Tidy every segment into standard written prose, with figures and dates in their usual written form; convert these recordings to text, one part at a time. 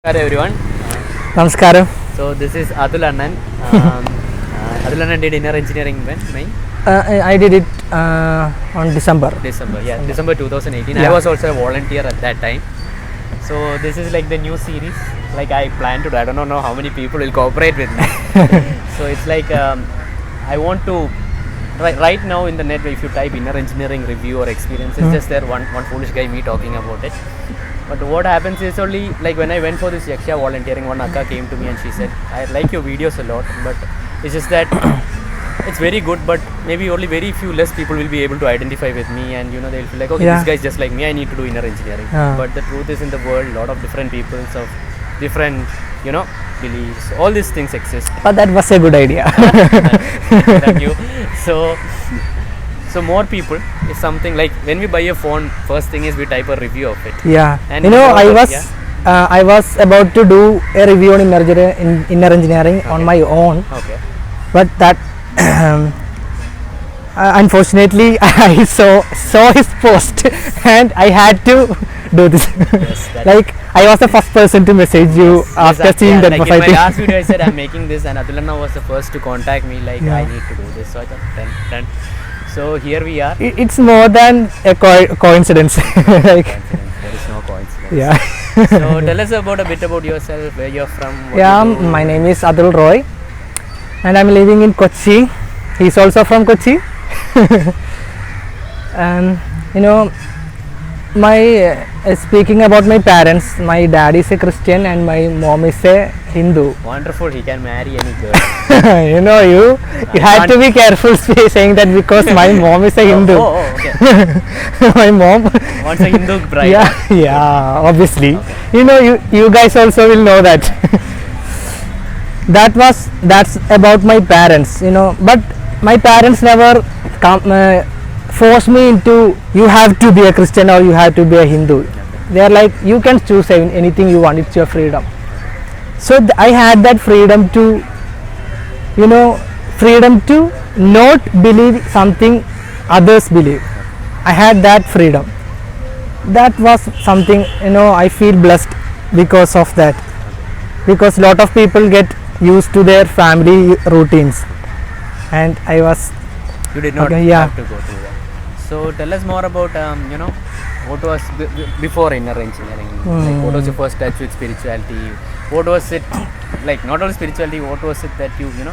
Hello everyone. Namaskaram. So this is Athul Annan. Athul Annan did inner engineering when? May? I did it on December. December 2018. Yeah. I was also a volunteer at that time. So this is like the new series. Like I plan to do. I don't know how many people will cooperate with me. So it's like I want to. Right now in the net, if you type inner engineering review or experience, it's just there one foolish guy me talking about it. But what happens is only like when I went for this Yaksha volunteering, one Akka came to me and she said, I like your videos a lot, but it's just that it's very good, but maybe only very few less people will be able to identify with me, and you know they'll feel like, okay, this guy is just like me, I need to do inner engineering. But the truth is, in the world, a lot of different peoples of different, you know, beliefs, all these things exist. But that was a good idea. Thank you. So more people is something like when we buy a phone, first thing is we type a review of it. Yeah. And you know, I was about to do a review on inner engineering on my own. Okay. But that unfortunately I saw his post and I had to do this. Yes, like I was the first person to message you after seeing that. Like in my last video I said I'm making this, and Athul was the first to contact me like I need to do this. So I thought done. So here we are. It's more than a coincidence. Like, there is no coincidence. Yeah. So tell us a bit about yourself, where you're from. My name is Athul Roy and I'm living in Kochi. He's also from Kochi. You know, speaking about my parents, my dad is a Christian and my mom is a Hindu. Wonderful, he can marry any girl. You know, you had to be careful saying that because my mom is a Hindu. Okay. My mom wants a Hindu bride. Yeah, obviously. Okay. You know, you guys also will know that. That's about my parents, you know, but my parents never force me into you have to be a Christian or you have to be a Hindu. They are like, you can choose anything you want, it's your freedom. So I had that freedom to, you know, freedom to not believe something others believe. I had that freedom. That was something, you know, I feel blessed because of that, because lot of people get used to their family routines and I was. You did not have to go through that. So tell us more about you know, what was before inner engineering. Like what was your first touch with spirituality? What was it like? Not only spirituality, what was it that you know,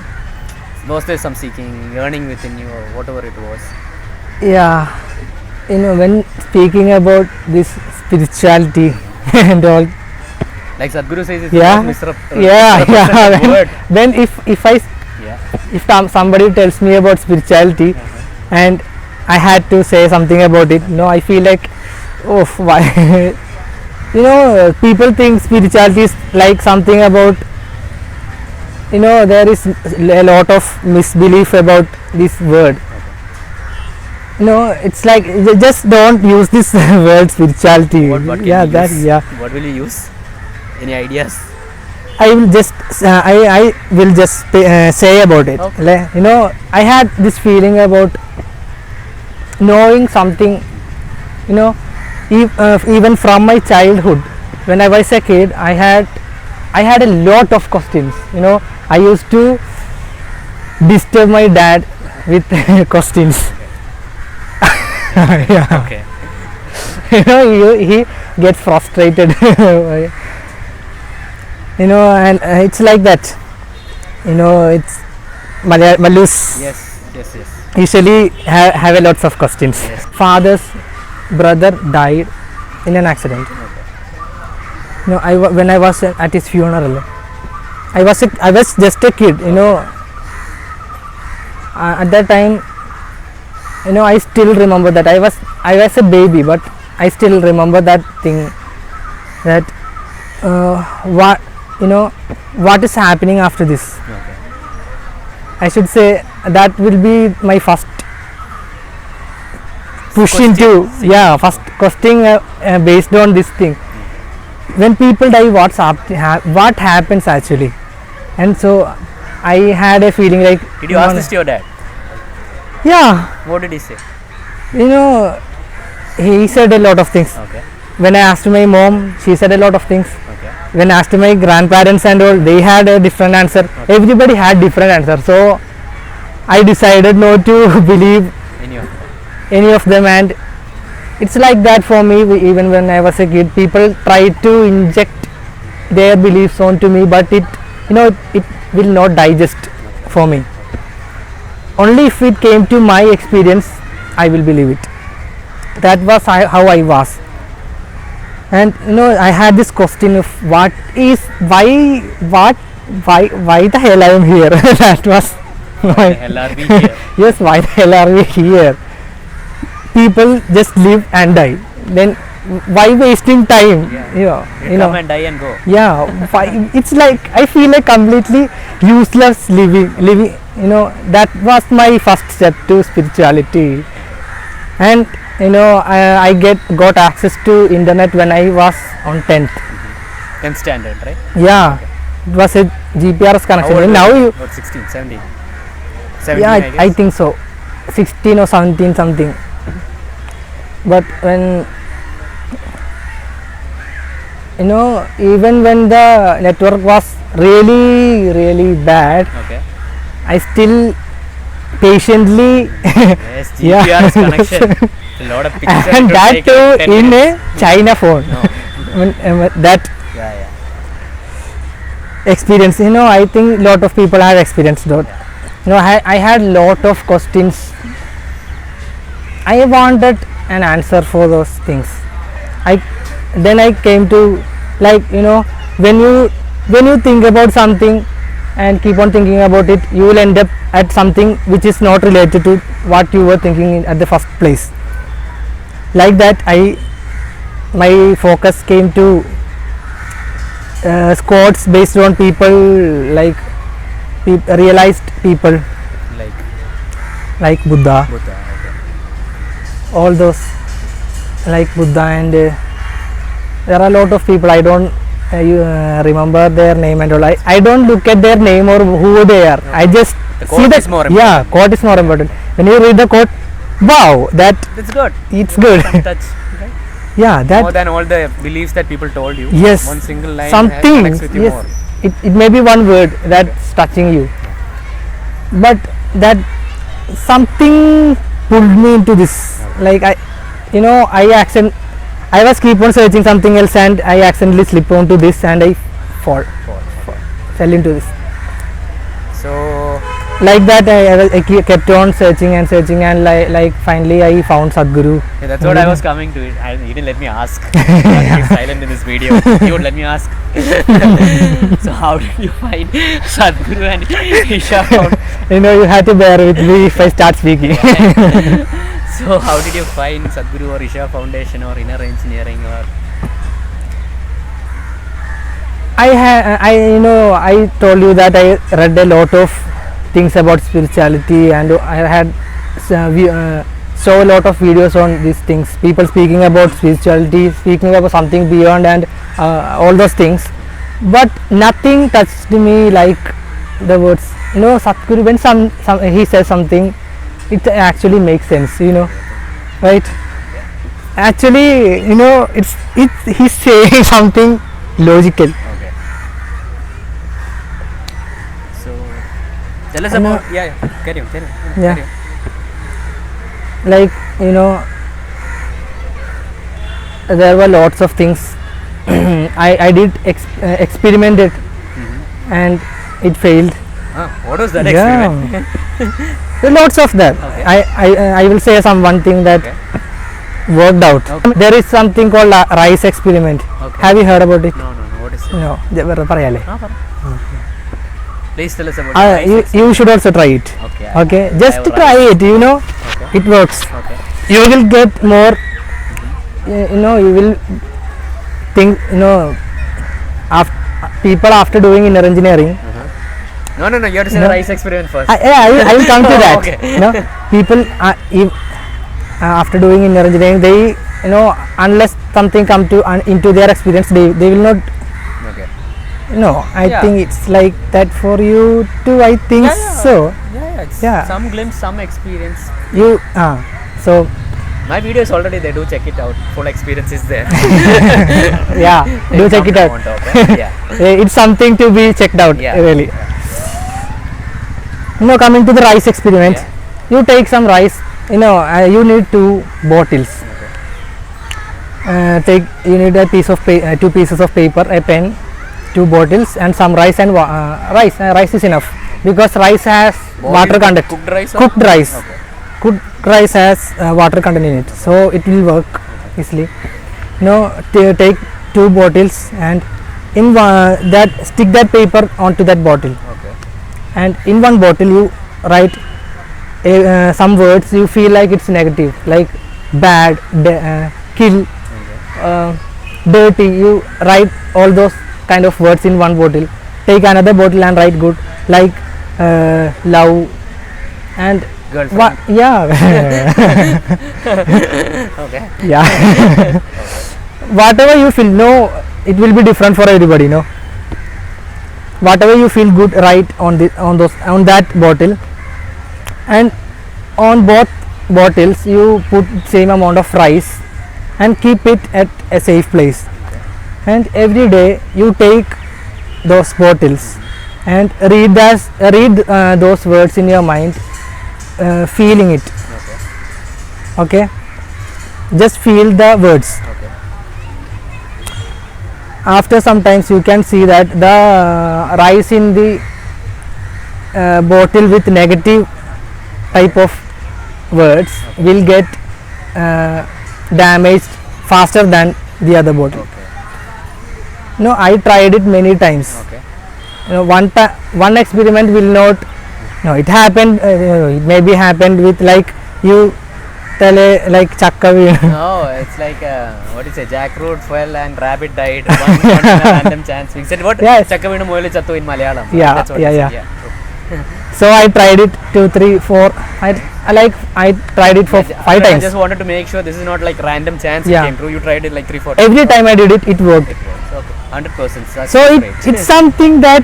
was there some seeking, yearning within you, or whatever it was? Yeah, you know, when speaking about this spirituality and all, like Sadhguru says, it's word. When if somebody tells me about spirituality and I had to say something about it, no, I feel like, oh, why? You know, people think spirituality is like something about, you know, there is a lot of misbelief about this word. No, it's like just don't use this word spirituality. What will you use? Any ideas? I will just say about it. Okay. You know, I had this feeling about knowing something, you know, even from my childhood. When I was a kid, I had a lot of questions. You know, I used to disturb my dad with questions. Yeah. Okay. You know, he gets frustrated. You know, and it's like that. You know, it's Malus. Yes. Usually have a lots of questions. Yes. Father's brother died in an accident. Okay. You know, when I was at his funeral, I was just a kid. You know, at that time, you know, I still remember that I was a baby, but I still remember that thing. That what is happening after this. Okay. I should say that will be my first push into first question based on this thing. When people die, what happens actually? And so I had a feeling like. Did you ask this to your dad? Yeah. What did he say? You know, he said a lot of things. Okay. When I asked my mom, she said a lot of things. Okay. when asked my grandparents and all, they had a different answer. Everybody had different answer, so I decided not to believe Any of any of them, and it's like that for me. Even when I was a kid, people try to inject their beliefs onto me, but it, you know, it will not digest for me. Only if it came to my experience, I will believe it. That was how I was. And you know, I had this question of why the hell I am here. That was the my hell are we here? yes, why the hell are we here? People just live and die. Then why wasting time? You come and die and go. Yeah, it's like I feel like completely useless living. You know, that was my first step to spirituality. And you know, I got access to internet when I was on 10th. 10th standard, right? Yeah, it was a GPRS connection. How old And now were you, About 16, 17. 17, yeah, I I guess. think so, 16 or 17 something. But when, you know, even when the network was really bad, Okay. I still patiently Yes, Yeah. GPRS connection. A lot of pictures. and to that take too like 10 in minutes. a China phone. No. That Yeah. experience, you know, I think lot of people have experienced that. You know, I had lot of questions. I wanted an answer for those things. Then I came to, like, you know, when you think about something and keep on thinking about it, you will end up at something which is not related to what you were thinking at the first place. Like that, my focus came to quotes based on people, like realized people like Buddha, Okay. all those, like Buddha, and there are a lot of people. I don't remember their name and all. I don't look at their name or who they are. I just The see quote that. is more Yeah, important. quote is more important. When you read the quote, wow, That's good. it's good. Some touch. Right? Yeah, that More than all the beliefs that people told you. Yes, One single line something. connects with you Yes, more. it may be one word that's touching you, but that something pulled me into this. Like I was keep on searching something else, and I accidentally slip onto this, and I fell into this. So, Like that, I kept on searching, and like finally I found Sadhguru. yeah, that's what I was coming to. You didn't let me ask. I'm silent in this video. You would let me ask. So, how did you find Sadhguru and Isha Foundation? You know, you have to bear with me if I start speaking. So, how did you find Sadhguru or Isha Foundation or Inner Engineering or? I told you that I read a lot of things about spirituality, and I had saw a lot of videos on these things. People speaking about spirituality, speaking about something beyond, and all those things. But nothing touched me like the words. You know, Sadhguru. When he says something, it actually makes sense. You know, right? Actually, you know, he's saying something logical. Okay. So, tell us about. Yeah. Carry on. Yeah. Carry on. Like, you know, there were lots of things. I did experiment it, and it failed. What was that Yeah. experiment? There are lots of that. Okay. I will say one thing that Okay. worked out. Okay. There is something called rice experiment. Okay. Have you heard about it? No. What is it? No. പറയല്ലേ? Please tell us about it. You should also try it. Okay. Okay, I just have try rice. it. You know, Okay. it works. Okay. You will get more. You know, you will think. You know, people after doing inner engineering. No. You have to say No. the rice experiment first. I will come to that. Okay. You know, people after doing inner engineering, they, you know, unless something come to into their experience, they will not. Okay. No, I Yeah. think it's like that for you too. I think Yeah. so. Yeah. It's Yeah. some glimpse, some experience. You so My video is already there. Do check it out. Full experience is there. Yeah, do check it out. On top, right? Yeah. It's something to be checked out, Yeah. really. Coming to the rice experiment, you take some rice. You need 2 bottles. You need a piece of 2 pieces of paper, a pen, 2 bottles, and some rice and rice. Rice is enough because rice has water content. Cooked rice. Cooked rice. Okay. Cooked rice has water content in it, so it will work easily. Take 2 bottles and in that stick that paper onto that bottle. Okay. And in one bottle you write some words you feel like it's negative, like bad, kill, dirty. You write all those kind of words in one bottle. Take another bottle and write good, like love and Girlfriend. yeah. Okay. Yeah. Whatever you feel, it will be different for everybody. Whatever you feel good, write on that bottle, and on both bottles you put same amount of rice and keep it at a safe place. And every day you take those bottles and read those words in your mind, feeling it. Okay, just feel the words. Okay. After some times you can see that the rice in the bottle with negative type of words will get damaged faster than the other bottle. Okay. I tried it many times. Okay. One experiment will not. It happened. It maybe happened with like you tell like chakka. No, it's like what is it? Jackfruit fell and rabbit died. One in a random chance. We said what? Yes. Chakka veenu moyile chattu in Malayalam. Yeah, That's what yeah, it yeah. said. True. So I tried it 2, 3, 4. I tried it for 5 I times. just wanted to make sure this is not like random chance Yeah. it came true. You tried it like 3, 4 times. Every time I did it, it worked. It works. Okay. 100%. That's So great. it's something that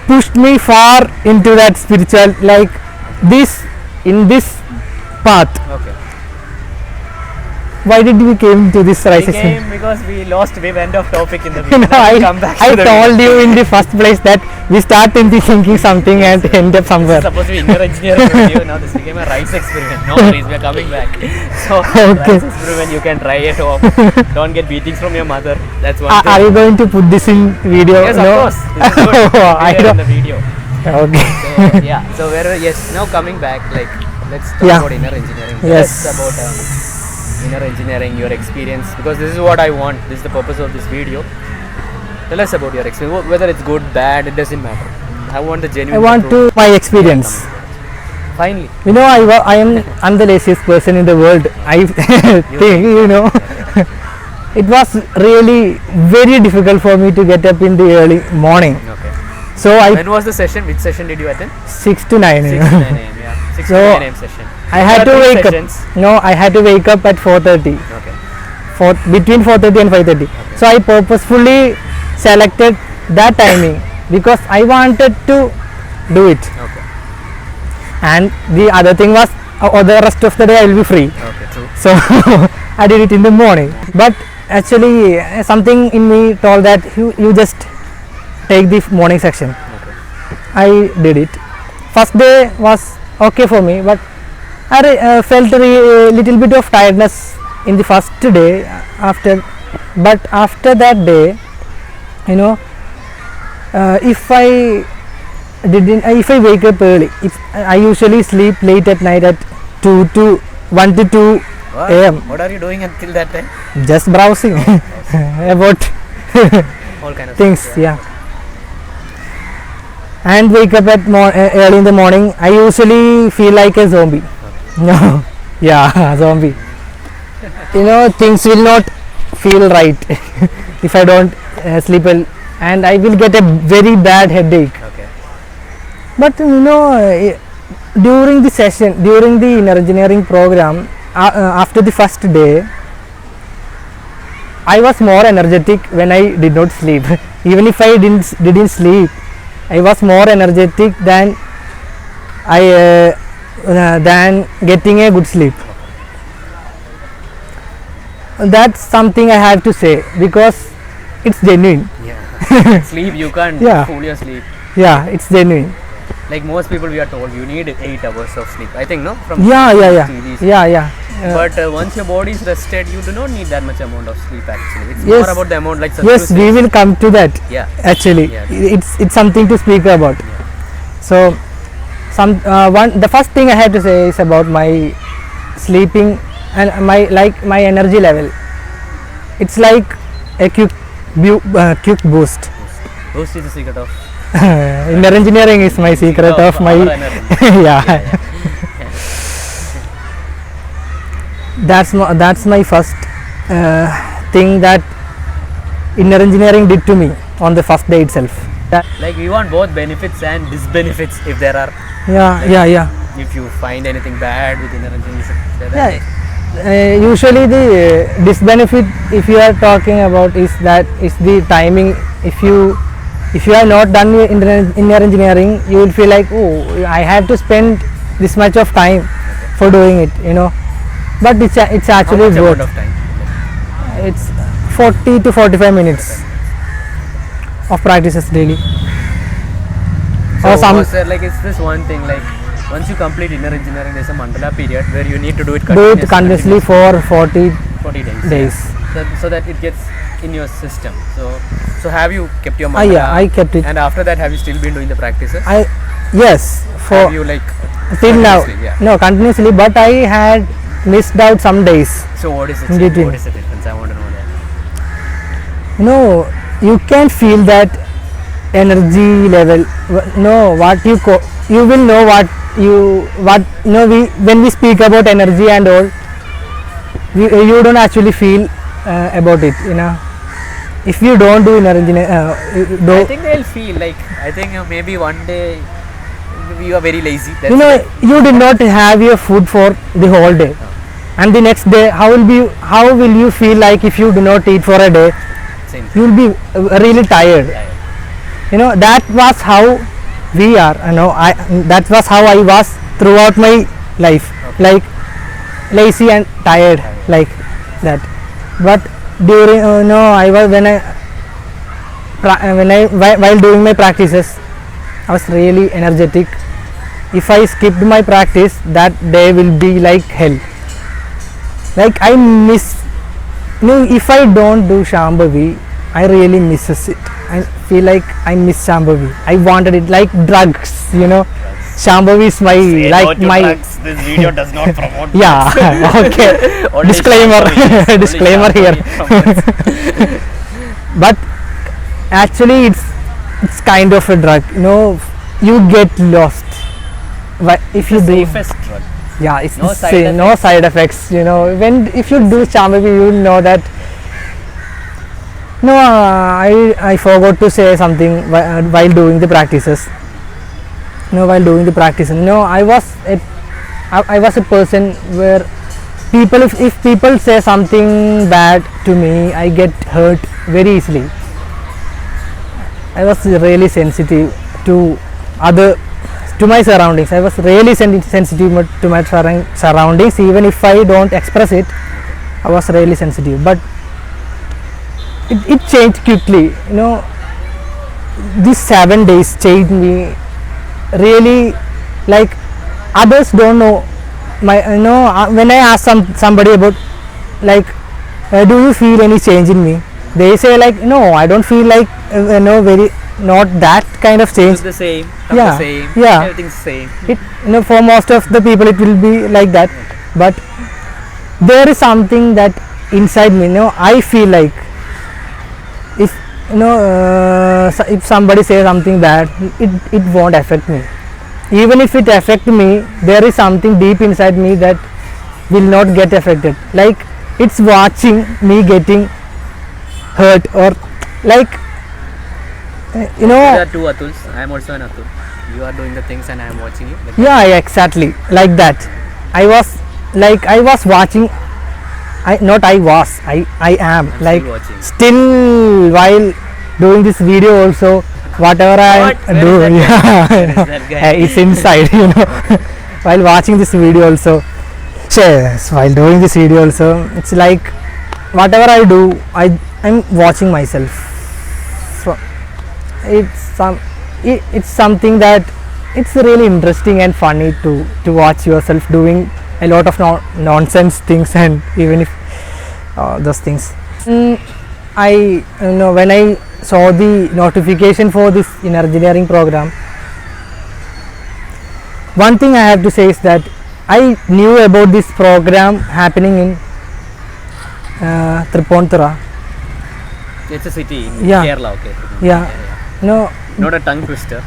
pushed me far into that spiritual, like in this path. Okay. Why did we came to this We rice came experiment? because we went off topic in the video. I Come back to the told you in the first place that we start thinking something and end up This somewhere. is supposed to be inner engineering video. Now this became a rice experiment. No worries, we are coming back. So Okay. rice experiment, you can try at home. Don't get beatings from your mother. That's one Are thing. you going to put this in video? Yes, No? of course. This is good. I Clear in don't. the video. Okay. So yeah. So now coming back, like let's talk Yeah. about inner engineering. Yes. Let's about inner engineering, your experience, because this is what I want. This is the purpose of this video. Tell us about your experience. Whether it's good, bad, it doesn't matter. I want the genuine. I want to my experience. Finally. I'm the laziest person in the world. I think it was really very difficult for me to get up in the early morning. Okay. So When was the session? Which session did you attend? 6 to 9. 6 to 9 a.m. Yeah. 6 So, to 9 a.m. session. I had to There are three wake sessions. up. No, I had to wake up at 4:30. Okay. Between 4:30 and 5:30. So I purposefully selected that timing because I wanted to do it. Okay. And the other thing was, the rest of the day I will be free. Okay. True. So I did it in the morning. But actually, something in me told that you just take the morning section. Okay. I did it. First day was okay for me, but I felt a little bit of tiredness in the first day. But after that day, if I wake up early, I usually sleep late at night at 1 to 2 What? a.m. What are you doing until that time? just browsing about All kind of things, stuff, yeah. And wake up at early in the morning. I usually feel like a zombie. No, yeah, zombie. Things will not feel right if I don't sleep well, and I will get a very bad headache. Okay. But during the session, during the inner engineering program, after the first day, I was more energetic when I did not sleep. Even if I didn't sleep, I was more energetic than than getting a good sleep. that's something I have to say because it's genuine. Yeah. Sleep, you can't Yeah. fool your sleep. Yeah, it's genuine. Like most people, we are told you need 8 hours of sleep. I think no from Yeah. series. Yeah. But once your body is rested, you do not need that much amount of sleep. Actually, it's Yes. more about the amount. Like Yes, Sabu we says. will come to that. Yeah. Actually, Yeah. it's something to speak about. So, the first thing I have to say is about my sleeping and my energy level. It's like a quick boost. Boost is the secret of Inner engineering is my secret of my our energy. yeah. That's my first thing that inner engineering did to me on the first day itself. Like we want both benefits and disbenefits if there are. Yeah. If you find anything bad with inner engineering, Yeah. Usually the disbenefit if you are talking about is the timing. If you are not done with inner engineering, you will feel like, oh, I have to spend this much of time for doing it, but it's how actually much amount worth. of time? It's 40 to 45 minutes of practices daily. So Or some was there, like it's this one thing like once you complete inner engineering, there's a mandala period where you need to do it continuously for 40 40 days. days. So that it gets in your system. So have you kept your mandala? Yeah, I kept it. And after that, have you still been doing the practices? Yes, for Have you like till now. continuously? Yeah. No, continuously, but I had missed out some days. So what is it? In between. What is the difference? I want to know that. You can feel that energy level. What you will know when we speak about energy and all, you don't actually feel about it, if you don't do inner engineering. I think they'll feel like maybe one day you are very lazy. That's You did not have your food for the whole day, and the next day how will you feel like if you do not eat for a day? same. You will be really tired. That was how we are. That was how I was throughout my life, like lazy and tired, like that. But during I was while doing my practices, I was really energetic. If I skipped my practice, that day will be like hell. Like I miss. If I don't do Shambhavi, I really misses it. I feel like I miss Shambhavi. I wanted it like drugs. Shambhavi is my Drugs. This video does not promote. Yeah. Okay. Only Disclaimer. Shambhavi. Only Disclaimer here. Shambhavi But actually, it's kind of a drug. You get lost. If you the do. safest drug. Yeah, it's No the side same, no side effects. If you do Shambhavi, you will know that. No, I forgot to say something while doing the practices. While doing the practices, I was a person where people, if people say something bad to me, I get hurt very easily. I was really sensitive to my surroundings. I was really sensitive to my surroundings. Even if I don't express it, I was really sensitive. But it changed quickly. These 7 days changed me really. Like others don't know when I ask somebody about like do you feel any change in me, they say like no, I don't feel like very not that kind of change. It's the same. Yeah, The same. yeah. Everything's same. For most of the people it will be like that, but there is something that inside me. I feel like if if somebody says something bad, it won't affect me. Even if it affects me, there is something deep inside me that will not get affected. Like it's watching me getting hurt, or like There are two Athuls. I am also an Athul. You are doing the things and I am watching you. Like yeah, exactly like that. I was watching. I am I'm like still watching. still while doing this video also, whatever I What? Where do, is that yeah, guy? Where is that guy? it's inside. While watching this video also, while doing this video also, it's like whatever I do, I'm watching myself. So it's it's something that it's really interesting and funny to watch yourself doing a lot of nonsense things, and even if those things. I when I saw the notification for this in engineering program, one thing I have to say is that I knew about this program happening in Tripunithura. It's a city in Yeah. Kerala, okay. Yeah, no, Not a tongue twister.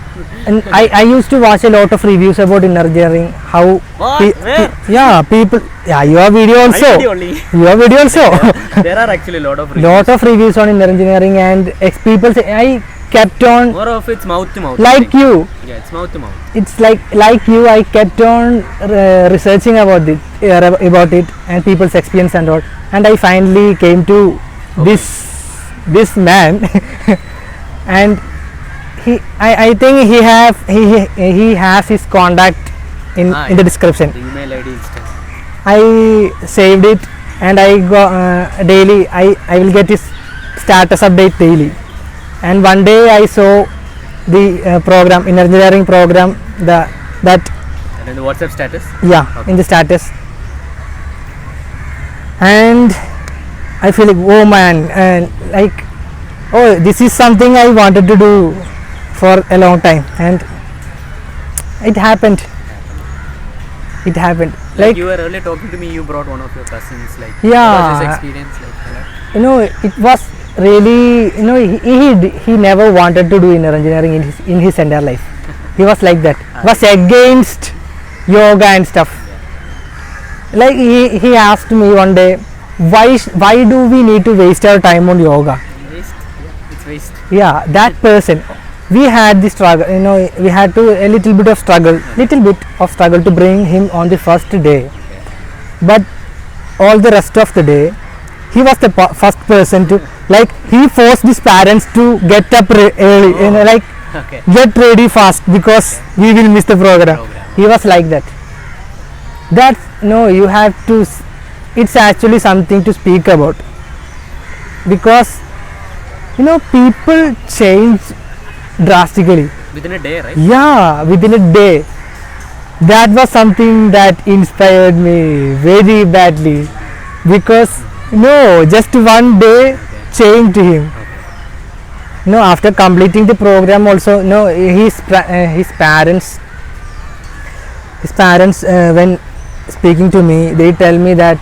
and I used to watch a lot of reviews about inner engineering. How What? Where? yeah, people, yeah, your video My also, video only. your video also. There are actually a lot of reviews. Lot of reviews on inner engineering, and people say I kept on More of it's mouth to mouth. I like think. you. Yeah, it's mouth to mouth. It's like you. I kept on researching about it and people's experience and all, and I finally came to this man, and I think he has his contact in the description. The email ID is there. I saved it, and I go daily. I will get his status update daily, and one day I saw the program in engineering program that And then the WhatsApp status. yeah, Okay. in the status, and I feel like, oh man, and like, oh, this is something I wanted to do for a long time, and it happened. It happened. Like you were earlier talking to me, you brought one of your cousins. Like Yeah. what was his experience like? It was really, he never wanted to do inner engineering in his entire life. He was like that. Was against yoga and stuff. Like he asked me one day, why do we need to waste our time on yoga? Waste. Yeah, it's waste. Yeah, that person. We had the struggle. We had a little bit of struggle to bring him on the first day. But all the rest of the day, he was the first person to, like, he forced his parents to get up early, like Okay. get ready fast because we will miss the program. He was like that. That's no, you have to. It's actually something to speak about, because people change drastically. Within a day, right? Yeah, within a day. That was something that inspired me very badly, because just one day changed him. After completing the program also, his parents when speaking to me, they tell me that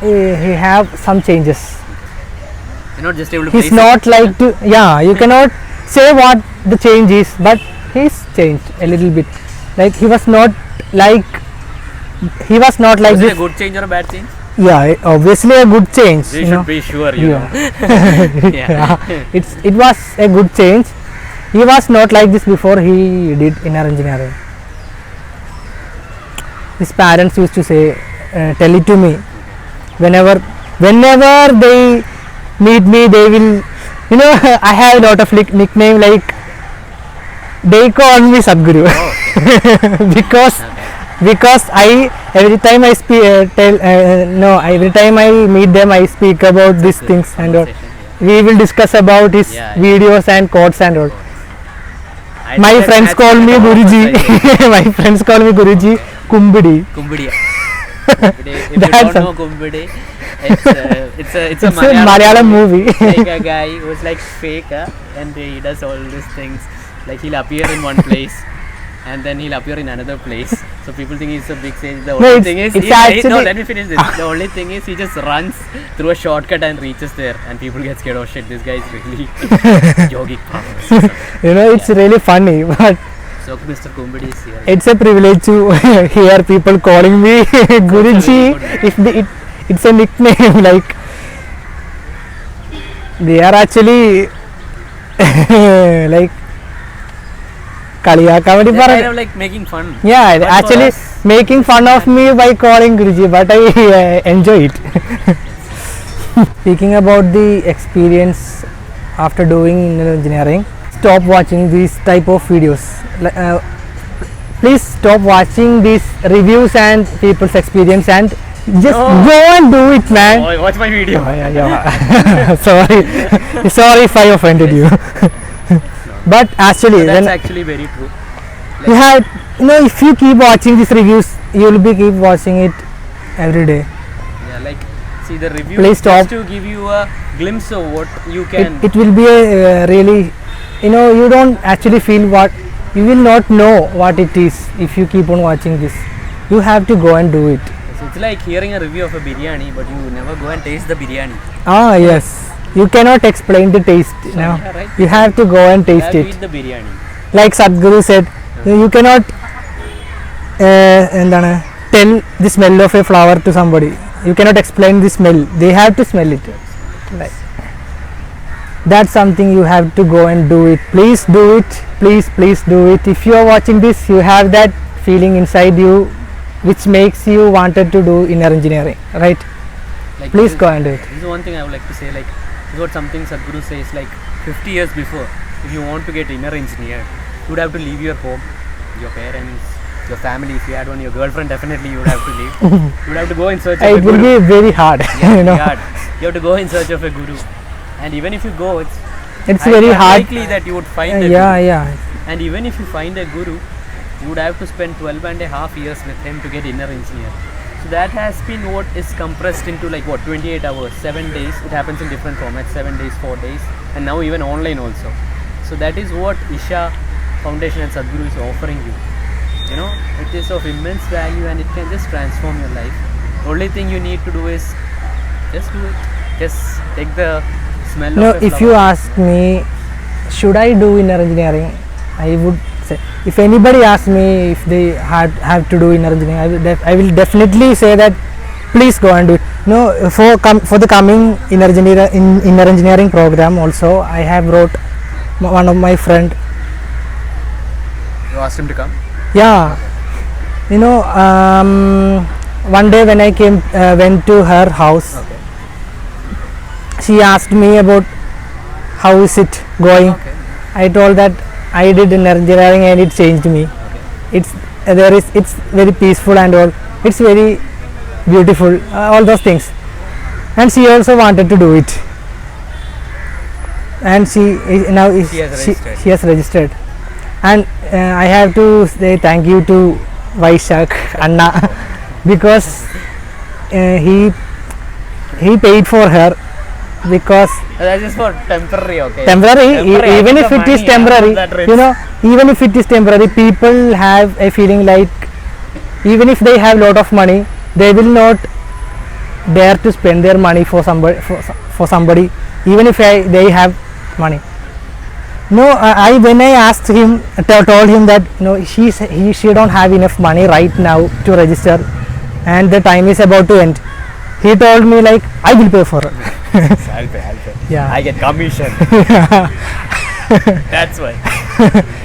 he have some changes. You're not just able to He's place not it. like to, yeah, you cannot say what the change is, but he's changed a little bit. Like he was not like Was it a this. good change or a bad change? Yeah, obviously a good change. We should be sure, you know. Yeah. It was a good change. He was not like this before he did inner engineering. His parents used to say, tell it to me. Whenever they meet me, they will, I have a lot of nickname, like they call me Sadguru. because every time I speak, every time I meet them, I speak about these things and all. We will discuss about his videos and quotes and all. My friends call me Guruji. My friends call me Guruji Kumbidi. Kumbidi. If you That's don't know Kumbidi, it's a Malayalam movie. Like a guy who's like fake, and he does all these things. Like he'll appear in one place, and then he'll appear in another place. So people think he's a big sage. The only thing is, let me finish this. The only thing is, he just runs through a shortcut and reaches there, and people get scared. Oh shit, this guy is really yogic powers. It's really funny, but So Mr. Kumbidi is here. it's a privilege to hear people calling me Guruji. It's a nickname, like they are actually like കളിയാക്കാൻ വേണ്ടി They're kind പറഞ്ഞു. of like making fun. Yeah, But for actually us, making fun of me by calling Guruji, but I enjoy it. Speaking about the experience after doing engineering, stop watching these type of videos. Please stop watching these reviews and people's experience, and Just No. go and do it, man. Oh, watch my video. Oh, yeah. Sorry if I offended you. But actually, That's when actually very true. you have, if you keep watching these reviews, you will be keep watching it every day. Yeah, like see the review Please is stop. just to give you a glimpse of what you can. It will be a really, you don't actually feel what, you will not know what it is if you keep on watching this. You have to go and do it. It's like hearing a review of a biryani, but you never go and taste the biryani. Ah, yes. You cannot explain the taste. No. Yeah, right. You have to go and You taste have to it. eat the biryani. Like Sadhguru said, you cannot tell the smell of a flower to somebody. You cannot explain the smell. They have to smell it. Like, that's something you have to go and do it. Please do it. Please do it. If you are watching this, you have that feeling inside you which makes you wanted to do inner engineering, right? Like Please this go and do it. This is one thing I would like to say. Like this is what something Sadhguru says. Like 50 years before, if you want to get inner engineer, you would have to leave your home, your parents, your family. If you had one, your girlfriend, definitely you would have to leave. You would have to go in search of a It will guru. be very hard. Yeah, you know, hard. You have to go in search of a guru, and even if you go, it's very hard. unlikely that you would find a Yeah, guru. yeah. And even if you find a guru, you would have to spend 12 and a half years with him to get inner engineer. So that has been what is compressed into like what 28 hours, 7 days. It happens in different formats, 7 days, 4 days, and now even online also. So that is what Isha Foundation and Sadhguru is offering you. You know, it is of immense value and it can just transform your life. The only thing you need to do is just do it. Just take the smell No, of a if you flower. ask me, should I do inner engineering? I would say, if anybody asks me if they have to do inner engineering, I will definitely say that please go and do it. No, for the coming inner engineering program also, I have wrote one of my friend. You asked him to come? Yeah, one day when I went to her house, Okay. she asked me about how is it going. Okay. I told that I did inner engineering and it changed me. Okay. It's very peaceful and all. It's very beautiful. All those things. And she also wanted to do it. And she has registered. And I have to say thank you to Vaisakh Anna because he paid for her because That's just for temporary, okay. temporary, even if it is temporary, even if it is temporary, people have a feeling like even if they have lot of money, they will not dare to spend their money for somebody even if they have money. No, when I asked him, told him that she don't have enough money right now to register and the time is about to end. He told me like, I will pay for her. I'll pay. Yeah. I get commission. That's why.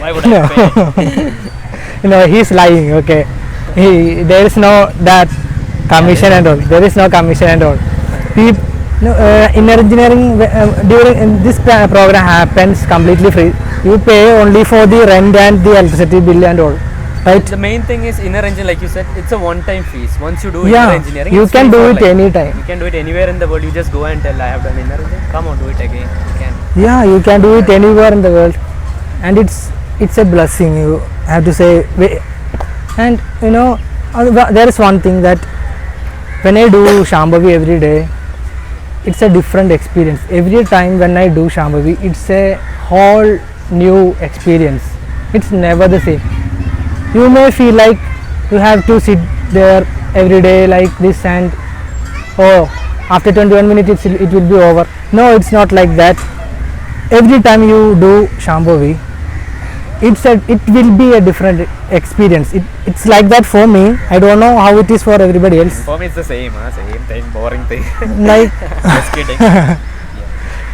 Why would No. I pay? He's lying. Okay, there is no that commission and all. There is no commission and all. Inner engineering during this program happens completely free. You pay only for the rent and the electricity bill and all. Right? The main thing is inner engineering, like you said, it's a one-time fees. Once you do Yeah, inner engineering, you it's can free do for it life. anytime. You can do it anywhere in the world. You just go and tell, I have done inner engineering. Come on, do it again. You can. Yeah, you can do it anywhere in the world, and it's a blessing. You have to say, and there is one thing that when I do Shambhavi every day, it's a different experience. Every time when I do Shambhavi, it's a whole new experience. It's never the same. You may feel like you have to sit there every day like this and after 21 minutes it will be over. No, it's not like that. Every time you do Shambhavi, it will be a different experience. It's like that for me. I don't know how it is for everybody else. For me, it's the same. Same thing, boring thing. Like Just kidding.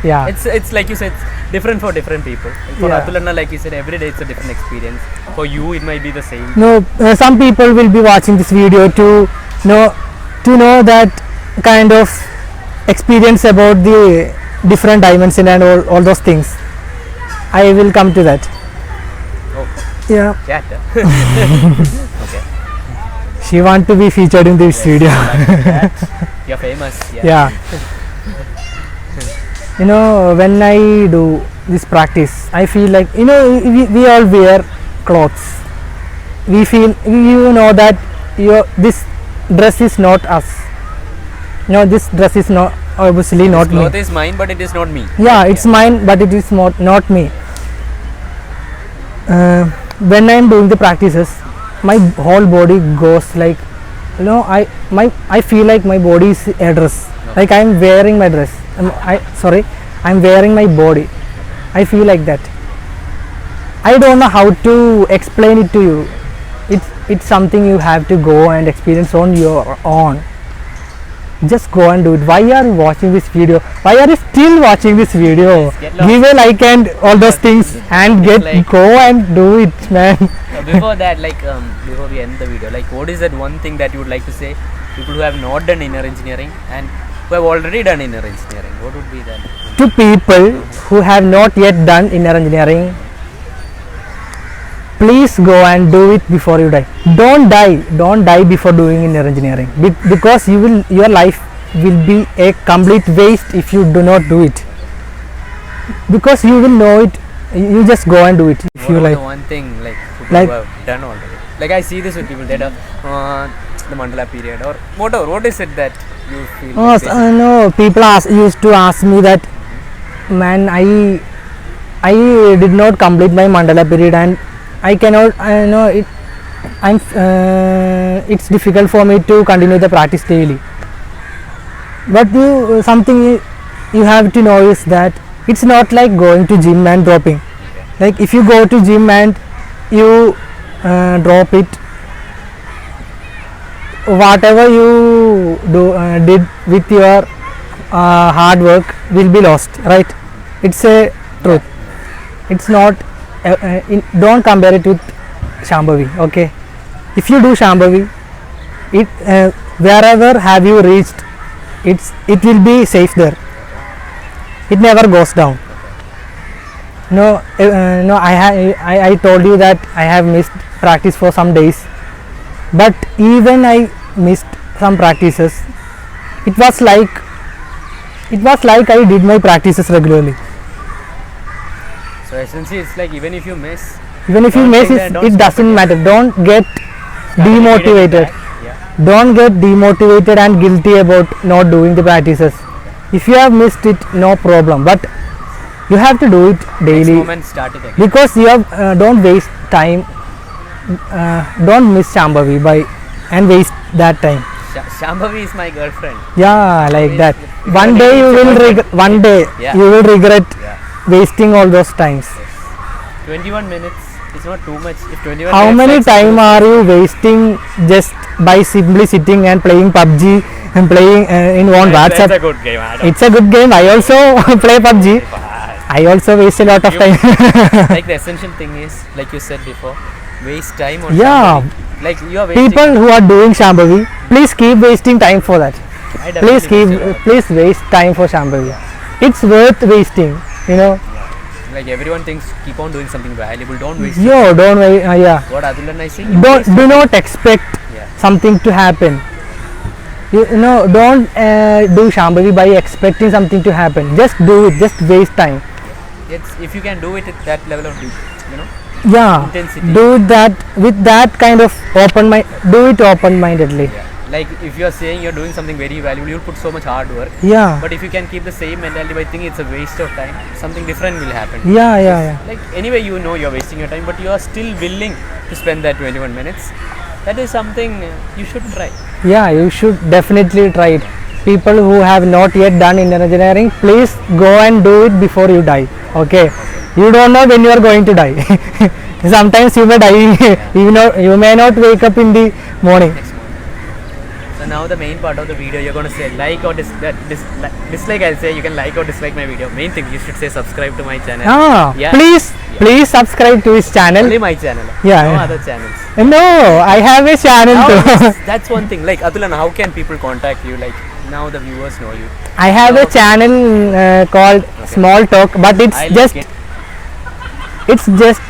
yeah, It's like you said, it's different for different people. For Yeah. Athul Anna, like you said, every day it's a different experience. For you, it might be the same. no, some people will be watching this video to know that kind of experience about the different dimension and all those things. I will come to that. Oh, Yeah, chat. Okay. She want to be featured in this video. You're famous. Yeah. You know, when I do this practice, I feel like, you know, we all wear clothes. We feel, you know that this dress is not us. No, this dress is not obviously not me. Cloth is mine, but it is not me. Yeah, it's mine, but it is not me. When I am doing the practices, my whole body goes like, you know, I feel like my body is a dress. Like I am wearing my dress. I'm wearing my body. I feel like that. I don't know how to explain it to you. It's something you have to go and experience on your own. Just go and do it. Why are you watching this video? Why are you still watching this video? Give a like and all those things and go and do it, man. Before that, before we end the video, what is that one thing that you would like to say people who have not done inner engineering and who have already done inner engineering? What would be that? To people who have not yet done inner engineering, please go and do it before you die. Don't die before doing inner engineering, because your life will be a complete waste if you do not do it, because you will know it. You just go and do it if you like. The one thing people who have done already, I see this with people that are the mandala period or whatever. What is it that you feel? No, people used to ask me that, man, I did not complete my mandala period and I cannot. I know it. It's difficult for me to continue the practice daily. But something you have to know is that it's not like going to gym and dropping. Like if you go to gym and you drop it, whatever you did with your hard work will be lost, right? It's a truth. It's not. Don't compare it with Shambhavi. Okay, if you do Shambhavi, wherever have you reached, it will be safe there. It never goes down. No, I told you that I have missed practice for some days, but even I missed some practices, it was like I did my practices regularly. So essentially, it's like even if you miss, it doesn't matter. Don't get demotivated. Don't get demotivated and guilty about not doing the practices. If you have missed it, no problem. But you have to do it daily. Next moment, start it again. Because you have don't waste time. Don't miss Shambhavi and waste that time. Shambhavi is my girlfriend. Yeah, like that. One day you will regret wasting all those times. 21 minutes is not too much. If 21 How many time are you wasting just by simply sitting and playing PUBG and playing in one WhatsApp? It's a good game. It's a good game. I also play PUBG. I also waste a lot of time. Like the essential thing is, like you said before, waste time on yeah. Shambhavi. Like you are wasting. People who are doing Shambhavi, please keep wasting time for that. Please waste time for Shambhavi. It's worth wasting. You know. Like everyone thinks, keep on doing something valuable. Don't waste. Don't waste. Yeah. What Athul and I say. Do not expect something to happen. Don't do Shambhavi by expecting something to happen. Just do it. Just waste time. If you can do it at that level of intensity. Do that with that kind of open mind. Do it open-mindedly. Yeah. Like if you are saying you're doing something very valuable, you'll put so much hard work. Yeah. But if you can keep the same mentality by thinking it's a waste of time, something different will happen. Yeah. Like anyway, you're wasting your time, but you are still willing to spend that 21 minutes. That is something you should try. Yeah, you should definitely try it. People who have not yet done inner engineering, please go and do it before you die. Okay. You don't know when you are going to die. Sometimes you may die. You may not wake up in the morning. So now the main part of the video, you're going to say like or dislike. I'll say you can like or dislike my video. Main thing, you should say subscribe to my channel. Please subscribe to his channel. Only my channel. No other channels. No, I have a channel too. That's one thing. Like Athul, how can people contact you? Like now the viewers know you. I have a channel called Small Talk, but it's just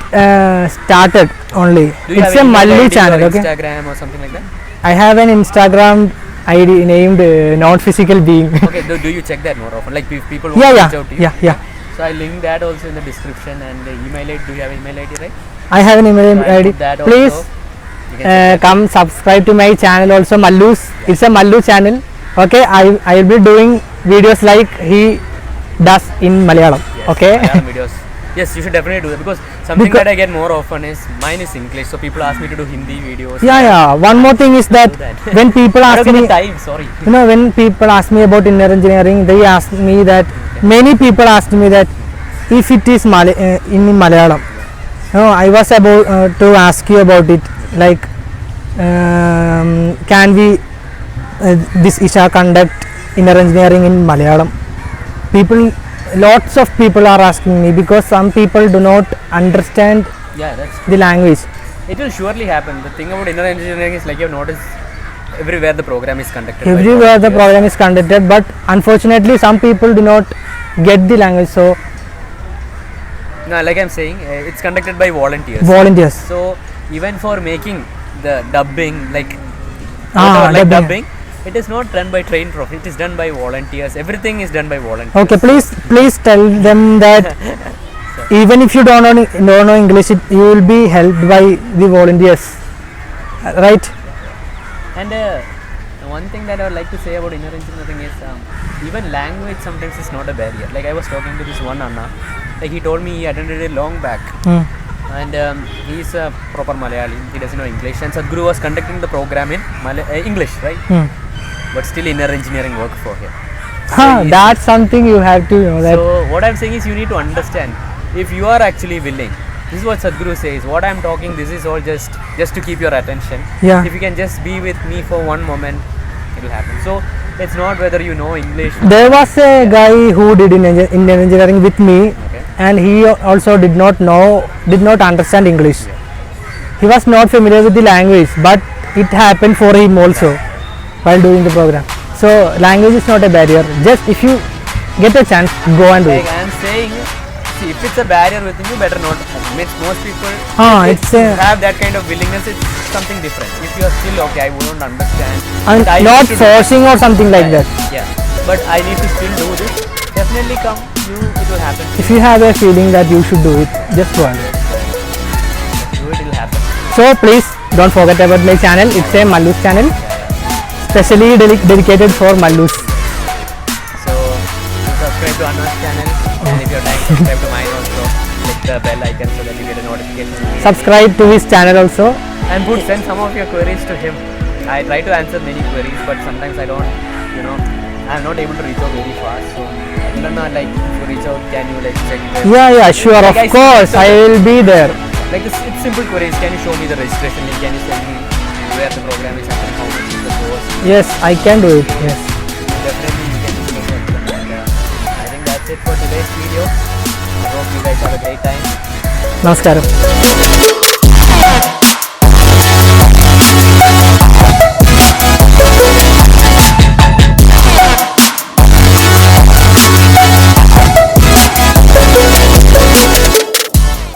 started only. It's a Malli channel. Okay. Instagram or something like that. I have an Instagram ID named non-physical being. Okay, do you check that more often? Like if people want Yeah, to yeah, reach out to you? yeah, yeah. So I link that also in the description and the email ID. Do you have email ID, right? I have an email So I'll ID. put that Please also. You can check that. come subscribe to my channel also, Mallu's. It's a Mallu channel. Okay, I will be doing videos like he does in Malayalam. Yes, Okay. Malayalam videos. Yes, you should definitely do that because something Because- that I get more often is mine is English. So people ask me to do Hindi videos. Yeah, yeah. One more thing is that Do that. when people I ask don't get me, the time. Sorry. you know, when people ask me about inner engineering, they ask me that many people asked me that if it is in Malayalam. No, I was about to ask you about it. Like, can we this Isha conduct inner engineering in Malayalam? People, lots of people are asking me because some people do not understand Yeah, that's the language. it will surely happen. The thing about inner engineering is like you've noticed everywhere the program is conducted. by Everywhere the volunteers. program is conducted, but unfortunately some people do not get the language. So No, like I'm saying, it's conducted by volunteers. volunteers. So even for making the dubbing, like Ah, whatever, like dubbing. dubbing, it is not done by trained prof. It is done by volunteers. Everything is done by volunteers. Okay, please tell them that even if you don't know English, you will be helped by the volunteers, right? And one thing that I would like to say about inner engineering is even language sometimes is not a barrier. Like I was talking to this one Anna, like he told me he attended it long back, Hmm. and he's a proper Malayali. He doesn't know English, and Sadhguru was conducting the program in English, right? Hmm. But still inner engineering work for him. Huh, that's something you have to know that. So what I'm saying is you need to understand if you are actually willing. This is what Sadhguru says. What I'm talking, this is all just to keep your attention. Yeah. If you can just be with me for one moment, it will happen. So it's not whether you know English. There was a guy who did Indian engineering with me, Okay. and he also did not understand English. He was not familiar with the language, but it happened for him also while doing the program. So language is not a barrier. Just if you get a chance, go and do Like it. I'm saying, see, if it's a barrier within you, better not. Means most people It's if you a- have that kind of willingness. It's something different. If you are still okay, I wouldn't understand. And but I not need to do forcing or something like that. Yeah, but I need to still do this. Definitely come. It will happen. If you have a feeling that you should do it, just go and do it. Do it will happen. So please don't forget about my channel. It's a Mallu's channel, specially dedicated for Mallus. So subscribe to Anna's channel, and if you're time, subscribe to mine also. Click the bell icon so that you get a notification. Subscribe to his channel also. And send some of your queries to him. I try to answer many queries, but sometimes I don't. I'm not able to reach out very fast. So I don't know. Like if you reach out, can you like check this? Yeah, sure, Like of I see course, some- I will be there. Like it's simple queries. Can you show me the registration link? Can you send me where the program is happening? How much is the course? Yes, I can do it. Yes. Definitely you can do it. And I think that's it for today's video. I hope you guys have a great time. Namaskaram.